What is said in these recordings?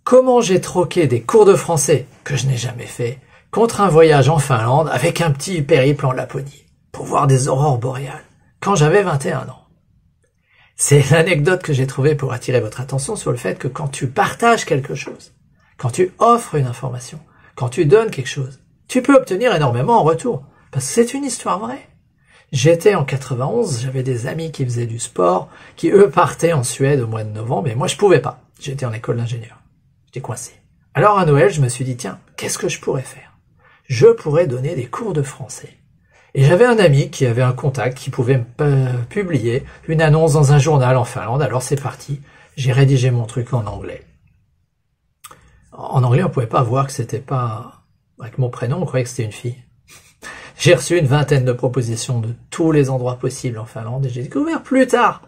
comment j'ai troqué des cours de français, que je n'ai jamais fait, contre un voyage en Finlande avec un petit périple en Laponie, pour voir des aurores boréales, quand j'avais 21 ans. C'est l'anecdote que j'ai trouvée pour attirer votre attention sur le fait que quand tu partages quelque chose, quand tu offres une information, quand tu donnes quelque chose, tu peux obtenir énormément en retour, parce que c'est une histoire vraie. J'étais en 91, j'avais des amis qui faisaient du sport, qui eux partaient en Suède au mois de novembre, et moi je pouvais pas. J'étais en école d'ingénieur. J'étais coincé. Alors à Noël, je me suis dit, tiens, qu'est-ce que je pourrais faire? Je pourrais donner des cours de français. Et j'avais un ami qui avait un contact qui pouvait publier une annonce dans un journal en Finlande, alors c'est parti. J'ai rédigé mon truc en anglais. En anglais, on pouvait pas voir que c'était pas... Avec mon prénom, on croyait que c'était une fille. J'ai reçu une vingtaine de propositions de tous les endroits possibles en Finlande et j'ai découvert plus tard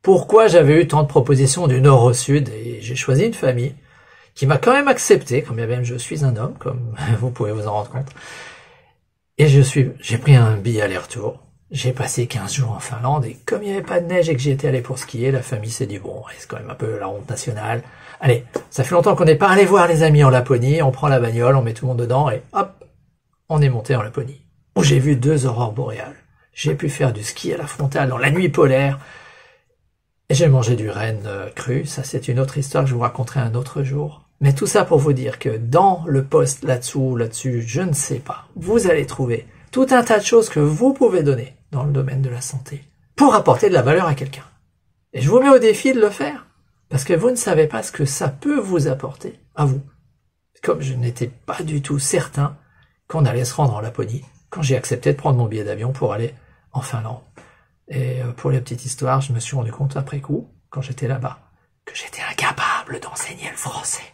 pourquoi j'avais eu tant de propositions du nord au sud et j'ai choisi une famille qui m'a quand même accepté, quand bien même je suis un homme, comme vous pouvez vous en rendre compte. Et j'ai pris un billet aller-retour. J'ai passé 15 jours en Finlande et comme il n'y avait pas de neige et que j'y étais allé pour skier, la famille s'est dit bon, c'est quand même un peu la honte nationale. Allez, ça fait longtemps qu'on n'est pas allé voir les amis en Laponie, on prend la bagnole, on met tout le monde dedans et hop, on est monté en Laponie. Où j'ai vu 2 aurores boréales. J'ai pu faire du ski à la frontale dans la nuit polaire. Et j'ai mangé du renne cru. Ça, c'est une autre histoire que je vous raconterai un autre jour. Mais tout ça pour vous dire que dans le post là-dessus, je ne sais pas, vous allez trouver tout un tas de choses que vous pouvez donner dans le domaine de la santé pour apporter de la valeur à quelqu'un. Et je vous mets au défi de le faire. Parce que vous ne savez pas ce que ça peut vous apporter à vous. Comme je n'étais pas du tout certain qu'on allait se rendre en Laponie, quand j'ai accepté de prendre mon billet d'avion pour aller en Finlande. Et pour la petite histoire, je me suis rendu compte après coup, quand j'étais là-bas, que j'étais incapable d'enseigner le français.